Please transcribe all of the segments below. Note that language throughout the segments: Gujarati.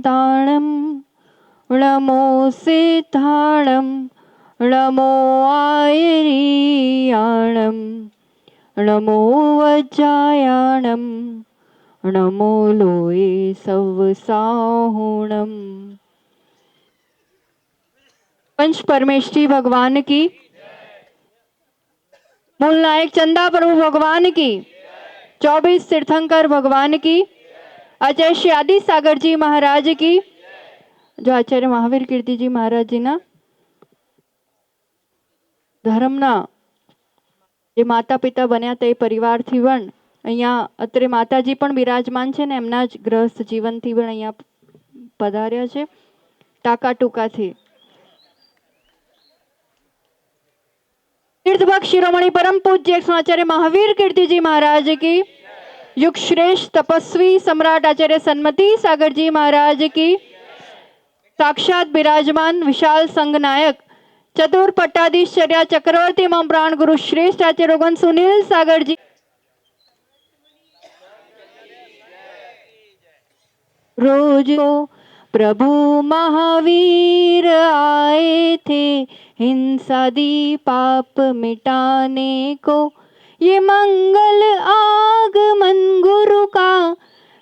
ताणं नमो सिद्धाणं नमो आयरीयाणं नमो वज्रायाणं नमो लोये सवसाहुणम। पंच परमेष्ठी भगवान की, मूल नायक चंदा प्रभु भगवान की, 24 तीर्थंकर भगवान की, आचार्य श्री आदि सागर जी महाराज की, जो आचार्य महावीर कीर्ति जी महाराज जी ना धर्मना જે માતા પિતા બન્યા તે પરિવારથી પણ અહીંયા અત્રે માતાજી પણ બિરાજમાન છે ને એમના જ ગ્રસ્ત જીવનથી પણ અહીંયા પધાર્યા છે ટાકા ટૂકાથી। तीर्थभक्त शिरोमणि परम पूज्य आचार्य महावीर कीर्ति जी महाराज की, युग श्रेष्ठ तपस्वी सम्राट आचार्य सन्मति सागर जी महाराज की, साक्षात विराजमान विशाल संघ नायक चतुर पट्टाधीश्चर्या चक्रवर्ती मम प्राण गुरु श्रेष्ठ आचार्य रोगन सुनील सागर जी, रोज को प्रभु महावीर आए थे हिंसादी पाप मिटाने को, ये मंगल आगमन गुरु का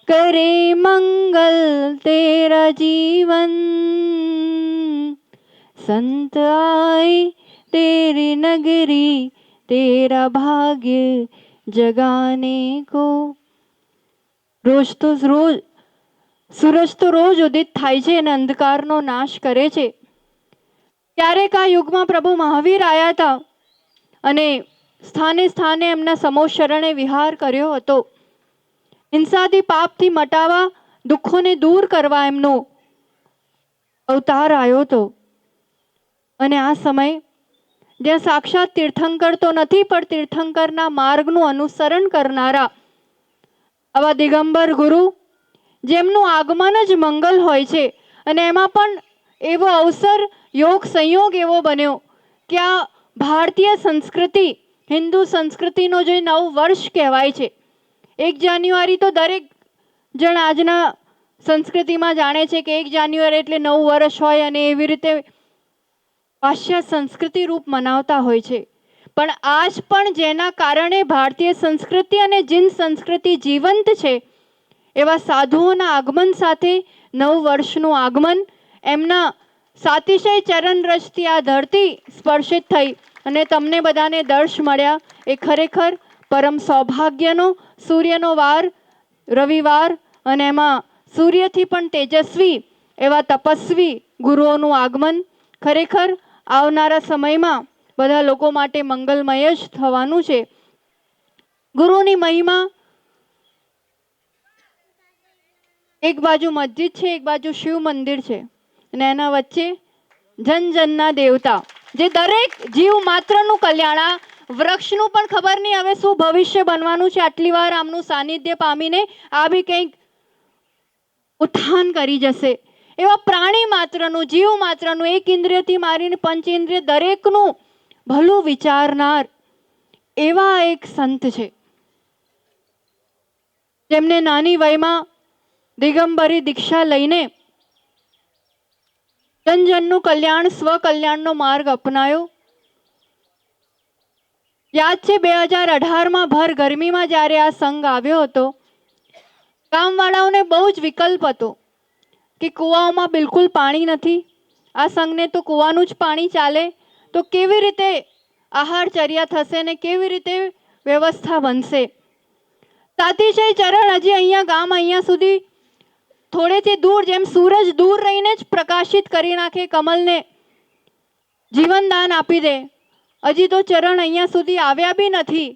करे मंगल तेरा जीवन। संत आए तेरी नगरी तेरा भाग्य जगाने को। रोज तो रोज सूरज तो रोज उदित थाय छे અને અંધકારનો નાશ કરે છે। ક્યારેક આ યુગમાં પ્રભુ મહાવીર આવ્યા હતા અને સ્થાને સ્થાને એમના સમો શરણે વિહાર કર્યો હતો। હિંસાથી પાપથી મટાવા દુઃખોને દૂર કરવા એમનો અવતાર આવ્યો હતો। અને આ સમય જ્યાં સાક્ષાત તીર્થંકર તો નથી પણ તીર્થંકરના માર્ગનું અનુસરણ કરનારા આવા દિગંબર ગુરુ જેમનું આગમન જ મંગલ હોય છે અને એમાં પણ એવો અવસર યોગ સંયોગ એવો બન્યો કે આ ભારતીય સંસ્કૃતિ હિન્દુ સંસ્કૃતિનો જે નવ વર્ષ કહેવાય છે। 1 જાન્યુઆરી તો દરેક જણ આજના સંસ્કૃતિમાં જાણે છે કે 1 જાન્યુઆરી એટલે નવું વર્ષ હોય અને એવી રીતે પાશ્ચાત્ય સંસ્કૃતિ રૂપ મનાવતા હોય છે। પણ આજ પણ જેના કારણે ભારતીય સંસ્કૃતિ અને જીન સંસ્કૃતિ જીવંત છે એવા સાધુઓના આગમન સાથે નવ વર્ષનું આગમન એમના સાતિશય ચરણ રજથી આ ધરતી સ્પર્શિત થઈ અને તમને બધાને દર્શ મળ્યા એ ખરેખર પરમ સૌભાગ્યનો સૂર્યનો વાર રવિવાર અને એમાં સૂર્યથી પણ તેજસ્વી એવા તપસ્વી ગુરુઓનું આગમન ખરેખર આવનારા સમયમાં બધા લોકો માટે મંગલમય જ થવાનું છે। ગુરુની મહિમા एक बाजू मस्जिद है, एक बाजू शिव मंदिर है અને એના વચ્ચે જન જનના દેવતા જે દરેક જીવ માત્રનું કલ્યાણ આ વૃક્ષનું પણ ખબર નહીં હવે શું ભવિષ્ય બનવાનું છે। આટલી વાર આમનું સાનિધ્ય પામીને આ બી કંઈક ઉત્થાન કરી જશે એવા પ્રાણી માત્રનું જીવ માત્રનું એક ઇન્દ્રિયથી મારીને પંચેન્દ્રિય દરેકનું ભલું વિચારનાર એવા એક સંત છે જેમને નાની વયમાં દિગંબરી દીક્ષા લઈને જનજનનું કલ્યાણ સ્વકલ્યાણનો માર્ગ અપનાયો। યાદ છે 2018માં ભર ગરમીમાં જ્યારે આ સંઘ આવ્યો હતો ગામવાળાઓને બહુ જ વિકલ્પ હતો કે કૂવાઓમાં બિલકુલ પાણી નથી, આ સંઘને તો કૂવાનું જ પાણી ચાલે તો કેવી રીતે આહારચર્યા થશે ને કેવી રીતે વ્યવસ્થા બનશે। સાતિશય ચરણ હજી અહીંયા ગામ અહીંયા સુધી થોડેથી દૂર જેમ સૂરજ દૂર રહીને જ પ્રકાશિત કરી નાખે કમલને જીવનદાન આપી દે હજી તો ચરણ અહીંયા સુધી આવ્યા બી નથી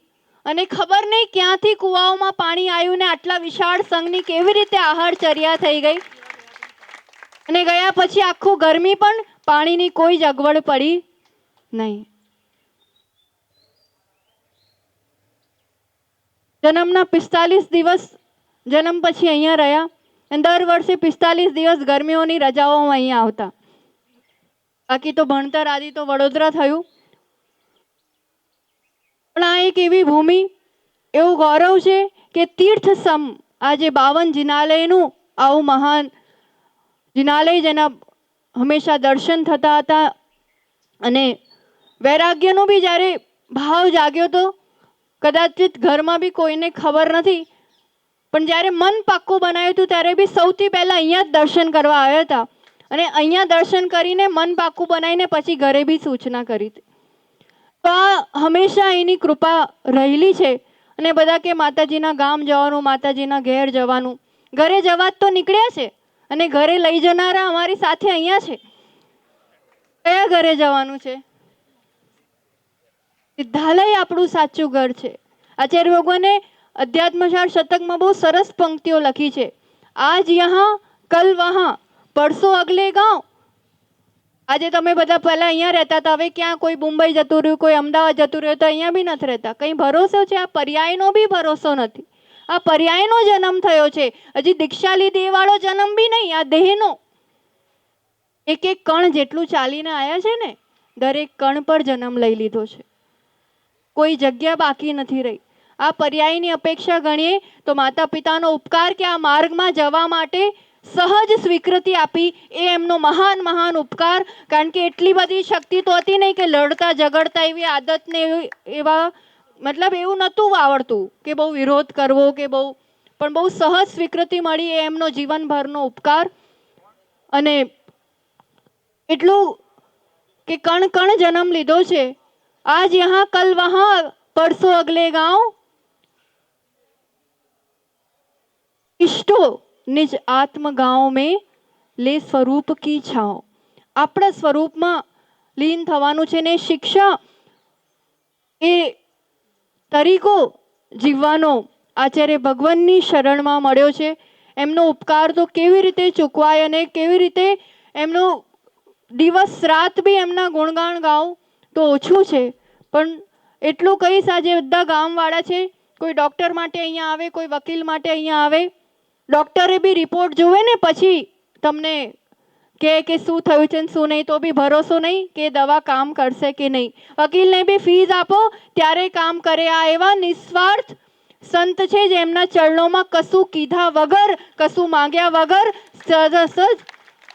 અને ખબર નહીં ક્યાંથી કૂવાઓમાં પાણી આવ્યું ને આટલા વિશાળ સંઘની કેવી રીતે આહારચર્યા થઈ ગઈ અને ગયા પછી આખું ગરમી પણ પાણીની કોઈ જ અગવડ પડી નહીં। જન્મના 45 દિવસ જન્મ પછી અહીંયા રહ્યા અને દર વર્ષે 45 દિવસ ગરમીઓની રજાઓમાં અહીંયા આવતા। બાકી તો ભણતર આદિ તો વડોદરા થયું પણ આ એક એવી ભૂમિ એવું ગૌરવ છે કે તીર્થ સમ આજે 52 જિનાલયનું આવું મહાન જિનાલય જેના હંમેશા દર્શન થતા હતા અને વૈરાગ્યનો બી જ્યારે ભાવ જાગ્યો તો કદાચિત ઘરમાં બી કોઈને ખબર નથી, પણ જ્યારે મન પાક્કું બનાવ્યું હતું ત્યારે બી સૌથી પહેલાં અહીંયા જ દર્શન કરવા આવ્યા હતા અને અહીંયા દર્શન કરીને મન પાક્કું બનાવીને પછી ઘરે બી સૂચના કરી હતી. તો આ હંમેશા એની કૃપા રહેલી છે. અને બધા કે માતાજીના ગામ જવાનું, માતાજીના ઘેર જવાનું, ઘરે જવા જ તો નીકળ્યા છે અને ઘરે લઈ જનારા અમારી સાથે અહીંયા છે. કયા ઘરે જવાનું છે? સિદ્ધાલય આપણું સાચું ઘર છે. આચાર્ય ભગવાને અધ્યાત્મસાર શતકમાં બહુ સરસ પંક્તિઓ લખી છે. આજ યહાં કલ વહાં પરસો અગલે ગાંવ. આજે તમે બધા પહેલા અહીંયા રહેતા હતા, હવે ક્યાં કોઈ મુંબઈ જતું રહ્યું, કોઈ અમદાવાદ જતું રહ્યું, તો અહીંયા બી નથી રહેતા. કંઈ ભરોસો છે? આ પર્યાયનો બી ભરોસો નથી. આ પર્યાયનો જન્મ થયો છે. હજી દીક્ષા લીધી એ વાળો જન્મ બી નહીં, આ દેહનો એક એક કણ જેટલું ચાલીને આવ્યા છે ને, દરેક કણ પર જન્મ લઈ લીધો છે. કોઈ જગ્યા બાકી નથી રહી. આ પર્યાયની અપેક્ષા ગણીએ તો માતા પિતાનો ઉપકાર કે આ માર્ગમાં જવા માટે સહજ સ્વીકૃતિ આપી એ એમનો મહાન મહાન ઉપકાર. કારણ કે એટલી બધી શક્તિ તો હતી નહીં કે લડતા ઝઘડતા એવી આદતને એવા મતલબ એવું નહોતું આવડતું કે બહુ વિરોધ કરવો કે બહુ, પણ બહુ સહજ સ્વીકૃતિ મળી એ એમનો જીવનભરનો ઉપકાર. અને એટલું કે કણ કણ જન્મ લીધો છે. आज यहाँ कल वहां परसों अगले गांव, इष्टो निज आत्म गांव में લે સ્વરૂપ કી છાંવ. આપણા સ્વરૂપમાં લીન થવાનું છે ને શિક્ષા એ તરીકો જીવવાનો આચાર્ય ભગવાનની શરણમાં મળ્યો છે. એમનો ઉપકાર તો કેવી રીતે ચૂકવાય અને કેવી રીતે એમનો દિવસ રાત બી એમના ગુણગાન ગાવ તો ઓછું છે. પણ એટલું કહીશ, આજે બધા ગામવાળા છે, કોઈ ડૉક્ટર માટે અહીંયા આવે, કોઈ વકીલ માટે અહીંયા આવે, ડૉક્ટરે બી રિપોર્ટ જોવે ને પછી તમને કે શું થયું છે ને શું નહીં, તો બી ભરોસો નહીં કે દવા કામ કરશે કે નહીં. વકીલને બી ફીસ આપો ત્યારે કામ કરે. આ એવા નિસ્વાર્થ સંત છે જેમના ચરણોમાં કશું કીધા વગર, કશું માંગ્યા વગર સહજ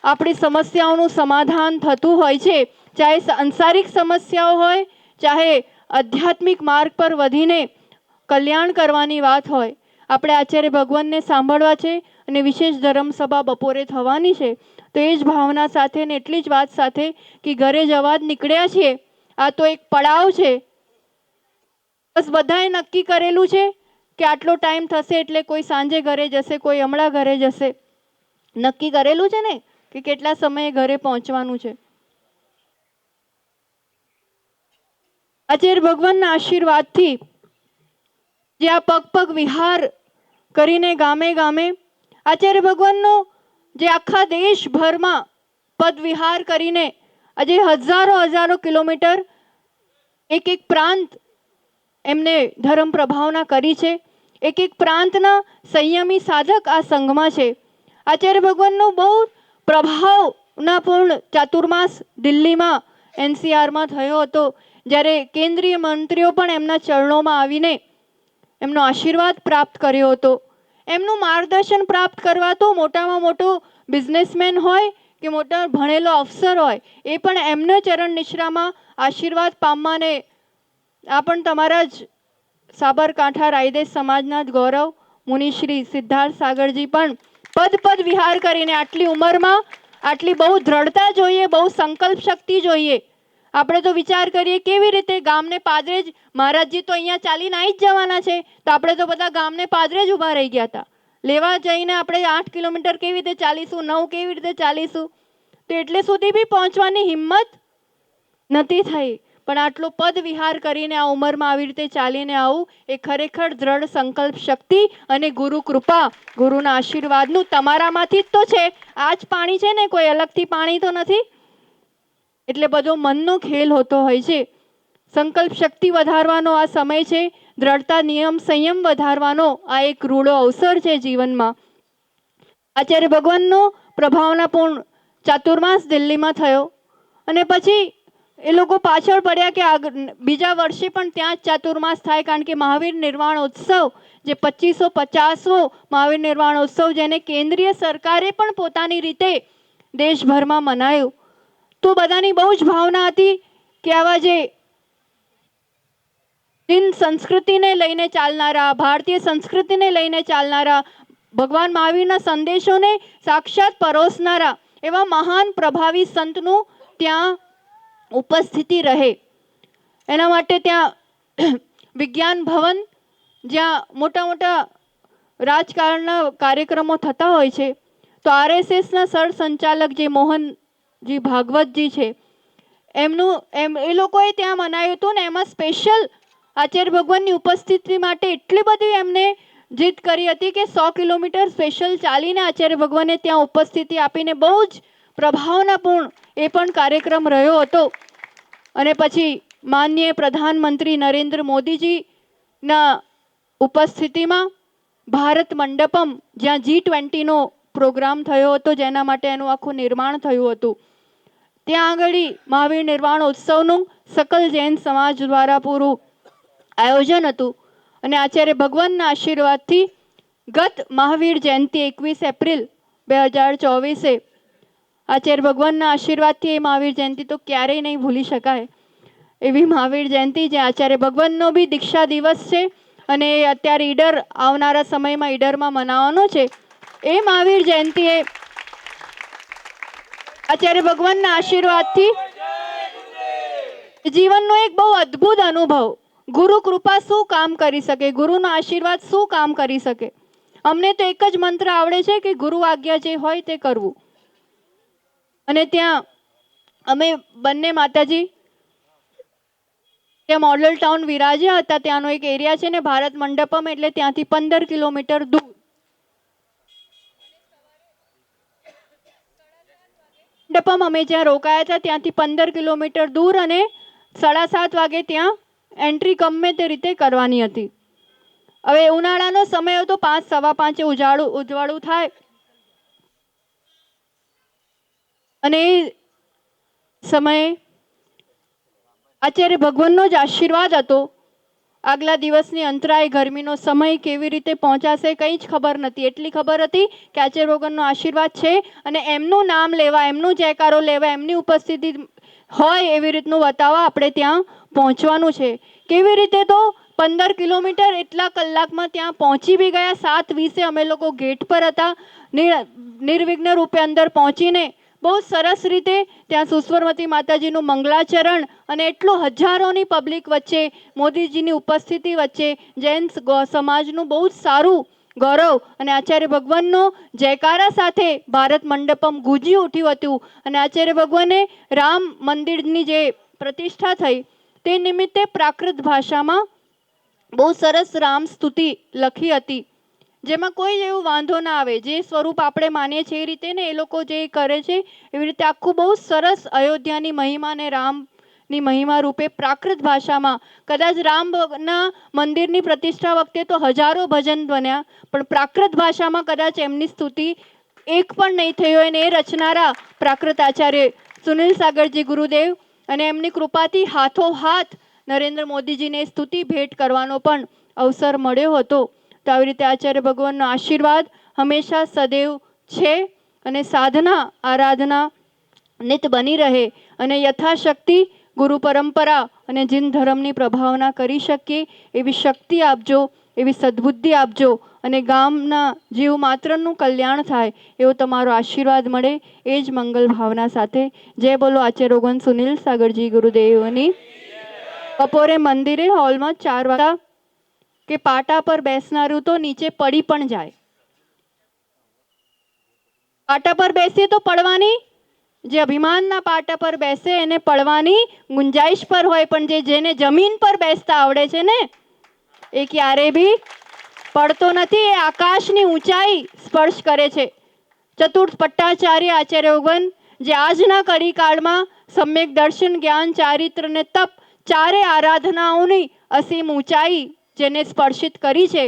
આપણી સમસ્યાઓનું સમાધાન થતું હોય છે. ચાહે સાંસારિક સમસ્યાઓ હોય, ચાહે આધ્યાત્મિક માર્ગ પર વધીને કલ્યાણ કરવાની વાત હોય. આપણે આચાર્ય ભગવાનને સાંભળવા છે અને વિશેષ ધર્મસભા બપોરે થવાની છે. તો એ જ ભાવના સાથે ને એટલી જ વાત સાથે કે ઘરે જવા જ નીકળ્યા છીએ. આ તો એક પડાવ છે. બસ બધાએ નક્કી કરેલું છે કે આટલો ટાઈમ થશે એટલે કોઈ સાંજે ઘરે જશે, કોઈ હમણાં ઘરે જશે. નક્કી કરેલું છે ને કે કેટલા સમયે ઘરે પહોંચવાનું છે. આચાર્ય ભગવાનના આશીર્વાદથી જે આ પગ પગ વિહાર કરીને ગામે ગામે આચાર્ય ભગવાનનો જે આખા દેશભરમાં પદ વિહાર કરીને આજે હજારો હજારો કિલોમીટર એક એક પ્રાંત એમને ધર્મ પ્રભાવના કરી છે. એક એક પ્રાંતના સંયમી સાધક આ સંઘમાં છે. આચાર્ય ભગવાનનો બહુ પ્રભાવનાપૂર્ણ ચાતુર્માસ દિલ્હીમાં NCRમાં થયો હતો, જ્યારે કેન્દ્રીય મંત્રીઓ પણ એમના ચરણોમાં આવીને એમનો આશીર્વાદ પ્રાપ્ત કર્યો હતો. એમનું માર્ગદર્શન પ્રાપ્ત કરવા તો મોટામાં મોટો બિઝનેસમેન હોય કે મોટા ભણેલો અફસર હોય, એ પણ એમના ચરણ નિશ્રામાં આશીર્વાદ પામવાને આ પણ તમારા જ સાબરકાંઠા રાયદેશ સમાજના જ ગૌરવ મુનિશ્રી સિદ્ધાર્થ સાગરજી પણ પદ પદ વિહાર કરીને આટલી ઉંમરમાં આટલી બહુ દ્રઢતા જોઈએ, બહુ સંકલ્પ શક્તિ જોઈએ. આપણે તો વિચાર કરીએ કેવી રીતે ગામને પાદરે જ મહારાજજી તો અહીંયા ચાલીને આવી જ જવાના છે, તો આપણે તો બધા ગામને પાદરે જ ઊભા રહી ગયા હતા. લેવા જઈને આપણે 8 કિલોમીટર કેવી રીતે ચાલીશું, 9 કેવી રીતે ચાલીશું, તો એટલે સુધી બી પહોંચવાની હિંમત નથી થઈ. પણ આટલો પદ વિહાર કરીને આ ઉંમરમાં આવી રીતે ચાલીને આવું એ ખરેખર દ્રઢ સંકલ્પ શક્તિ અને ગુરુ કૃપા, ગુરુના આશીર્વાદનું તમારામાંથી જ તો છે. આ જ પાણી છે ને, કોઈ અલગથી પાણી તો નથી. એટલે બધો મનનો ખેલ હોતો હોય છે. સંકલ્પ શક્તિ વધારવાનો આ સમય છે. દ્રઢતા, નિયમ, સંયમ વધારવાનો આ એક રૂડો અવસર છે જીવનમાં. આચાર્ય ભગવાનનો પ્રભાવનાપૂર્ણ ચાતુર્માસ દિલ્હીમાં થયો અને પછી એ લોકો પાછળ પડ્યા કે બીજા વર્ષે પણ ત્યાં જ ચાતુર્માસ થાય, કારણ કે મહાવીર નિર્વાણોત્સવ જે 2550મો મહાવીર નિર્વાણોત્સવ, જેને કેન્દ્રીય સરકારે પણ પોતાની રીતે દેશભરમાં મનાયું. તો બધાની બહુ જ ભાવના હતી કે આવા જે હિન્દ સંસ્કૃતિને લઈને ચાલનારા, ભારતીય સંસ્કૃતિને લઈને ચાલનારા, ભગવાન મહાવીરના સંદેશોને સાક્ષાત પરોસનારા એવા મહાન પ્રભાવી સંતનું ત્યાં ઉપસ્થિતિ રહે. એના માટે ત્યાં વિજ્ઞાન ભવન, જ્યાં મોટા મોટા રાજકારણના કાર્યક્રમો થતા હોય છે, તો આરએસએસના સરસંચાલક જે મોહનજી ભાગવતજી છે, એ લોકોએ ત્યાં મનાયું હતું ને એમાં સ્પેશિયલ આચાર્ય ભગવાનની ઉપસ્થિતિ માટે એટલી બધી એમને જીદ કરી હતી કે 100 કિલોમીટર સ્પેશિયલ ચાલીને આચાર્ય ભગવાને ત્યાં ઉપસ્થિતિ આપીને બહુ જ પ્રભાવનાપૂર્ણ એ પણ કાર્યક્રમ રહ્યો હતો. અને પછી માનનીય પ્રધાનમંત્રી નરેન્દ્ર મોદીજીના ઉપસ્થિતિમાં ભારત મંડપમ, જ્યાં G20નો પ્રોગ્રામ થયો હતો, જેના માટે એનું આખું નિર્માણ થયું હતું, ત્યાં આગળ મહાવીર નિર્વાણ ઉત્સવનું સકલ જૈન સમાજ દ્વારા પૂરું આયોજન હતું. અને આચાર્ય ભગવાનના આશીર્વાદથી ગત મહાવીર જયંતિ 21 એપ્રિલ 2024 આચાર્ય ભગવાનના આશીર્વાદથી એ મહાવીર જયંતિ તો ક્યારેય નહીં ભૂલી શકાય એવી મહાવીર જયંતિ, જે આચાર્ય ભગવાનનો બી દીક્ષા દિવસ છે અને અત્યારે ઈડર આવનારા સમયમાં ઈડરમાં મનાવવાનો છે. એ મહાવીર જયંતિએ આચાર્ય ભગવાનના આશીર્વાદથી જીવનનો એક બહુ અદ્ભુત અનુભવ, ગુરુ કૃપા શું કામ કરી શકે, ગુરુનો આશીર્વાદ શું કામ કરી શકે. અમને તો એક જ મંત્ર આવડે છે કે ગુરુ આજ્ઞા જે હોય તે કરવું. અને ત્યાં અમે બંને માતાજી ત્યાં મોડલ ટાઉન વિરાજ્યા હતા. ત્યાંનો એક એરિયા છે ને ભારત મંડપમ, એટલે ત્યાંથી 15 કિલોમીટર દૂર. મંડપમ અમે જ્યાં રોકાયા હતા ત્યાંથી 15 કિલોમીટર દૂર, અને 7:30 વાગે ત્યાં એન્ટ્રી ગમે તે રીતે કરવાની હતી. હવે ઉનાળાનો સમય હતો, 5, 5:15 ઉજવાળું થાય, અને એ સમયે આચાર્ય ભગવાનનો જ આશીર્વાદ હતો. આગલા દિવસની અંતરાય, ગરમીનો સમય, કેવી રીતે પહોંચાશે કંઈ જ ખબર નથી. એટલી ખબર હતી કે આચાર્ય ભગવાનનો આશીર્વાદ છે અને એમનું નામ લેવા, એમનું જયકારો લેવા, એમની ઉપસ્થિતિ હોય એવી રીતનું બતાવવા આપણે ત્યાં પહોંચવાનું છે. કેવી રીતે તો 15 કિલોમીટર એટલા કલાકમાં ત્યાં પહોંચી બી ગયા. 7:20 અમે લોકો ગેટ પર હતા. નિર્વિઘ્ન રૂપે અંદર પહોંચીને બહુ સરસ રીતે ત્યાં સુસ્વરમતી માતાજીનું મંગલાચરણ, અને એટલું હજારોની પબ્લિક વચ્ચે, મોદીજીની ઉપસ્થિતિ વચ્ચે, જૈન સમાજનું બહુ જ સારું ગૌરવ અને આચાર્ય ભગવાનનો જયકારા સાથે ભારત મંડપમ ગુંજી ઉઠ્યું હતું. અને આચાર્ય ભગવાને રામ મંદિરની જે પ્રતિષ્ઠા થઈ તે નિમિત્તે પ્રાકૃત ભાષામાં બહુ સરસ રામ સ્તુતિ લખી હતી, જેમાં કોઈ એવું વાંધો ના આવે. જે સ્વરૂપ આપણે માનીએ છીએ એ રીતે ને એ લોકો જે કરે છે એવી રીતે આખું બહુ સરસ અયોધ્યાની મહિમા અને રામની મહિમા રૂપે પ્રાકૃત ભાષામાં. કદાચ રામના મંદિરની પ્રતિષ્ઠા વખતે તો હજારો ભજન બન્યા, પણ પ્રાકૃત ભાષામાં કદાચ એમની સ્તુતિ એક પણ નહીં થઈ હોય. અને એ રચનારા પ્રાકૃત આચાર્ય સુનિલ સાગરજી ગુરુદેવ, અને એમની કૃપાથી હાથોહાથ નરેન્દ્ર મોદીજીને સ્તુતિ ભેટ કરવાનો પણ અવસર મળ્યો હતો. તો આવી રીતે આચાર્ય ભગવાનનો આશીર્વાદ હંમેશા સદૈવ છે, અને સાધના આરાધના નિત બની રહે, અને યથાશક્તિ ગુરુ પરંપરા અને જીન ધર્મની પ્રભાવના કરી શકીએ એવી શક્તિ આપજો, એવી સદબુદ્ધિ આપજો, અને ગામના જીવ માત્રનું કલ્યાણ થાય એવો તમારો આશીર્વાદ મળે, એ જ મંગલ ભાવના સાથે જય બોલો આચાર્ય ભગવાન સુનિલ સાગરજી ગુરુદેવની. બપોરે મંદિરે હોલમાં 4 વાગ્યા કે પાટા પર બેસનારું તો નીચે પડી પણ જાય. પાટા પર બેસીએ તો પડવાની, જે અભિમાનના પાટા પર બેસે એને પડવાની ગુંજાઈશ પર હોય, પણ જેને જમીન પર બેસતા આવડે છે ને એ ક્યારે બી પડતો નથી. એ આકાશની ઊંચાઈ સ્પર્શ કરે છે. ચતુર્થ પટ્ટાચાર્ય આચાર્ય ભગવાન, જે આજના કડી કાળમાં સમ્યક દર્શન, જ્ઞાન, ચારિત્ર ને તપ, ચારે આરાધનાઓની અસીમ ઊંચાઈ જેને સ્પર્શિત કરી છે,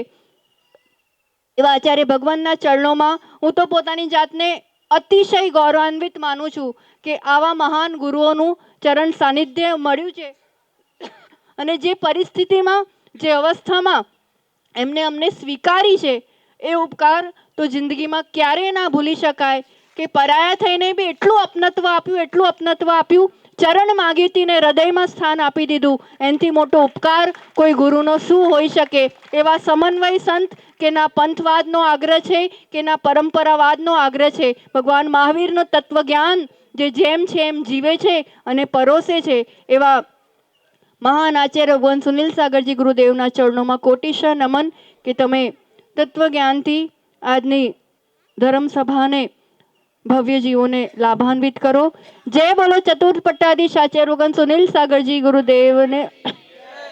એવા આચાર્ય ભગવાનના ચરણોમાં હું તો પોતાની જાતને અતિશય ગૌરવાન્વિત માનું છું કે આવા મહાન ગુરુઓનું ચરણ સાનિધ્ય મળ્યું છે. અને જે પરિસ્થિતિમાં, જે અવસ્થામાં એમને અમને સ્વીકારી છે, એ ઉપકાર તો જિંદગીમાં ક્યારેય ના ભૂલી શકાય. કે પરાયા થઈને બી એટલું અપનત્વ આપ્યું, ચરણ માગીતીને હૃદયમાં સ્થાન આપી દીધું. એનાથી મોટો ઉપકાર કોઈ ગુરુનો શું હોઈ શકે. એવા સમન્વય સંત કે ના પંથવાદનો આગ્રહ છે કે ના પરંપરાવાદનો આગ્રહ છે. ભગવાન મહાવીરનો તત્વજ્ઞાન જે જેમ છે એમ જીવે છે અને પરોસે છે. એવા મહાન આચાર્ય ભગવાન સુનિલ સાગરજી ગુરુદેવના ચરણોમાં કોટિશ નમન કે તમે તત્વજ્ઞાનથી આજની ધર્મસભાને ભવ્ય જીવોને લાભાન્વિત કરો. જય બોલો ચતુર્થ પટ્ટાધીશ આચાર્ય ભગવાન સુનિલ સાગરજી ગુરુદેવને.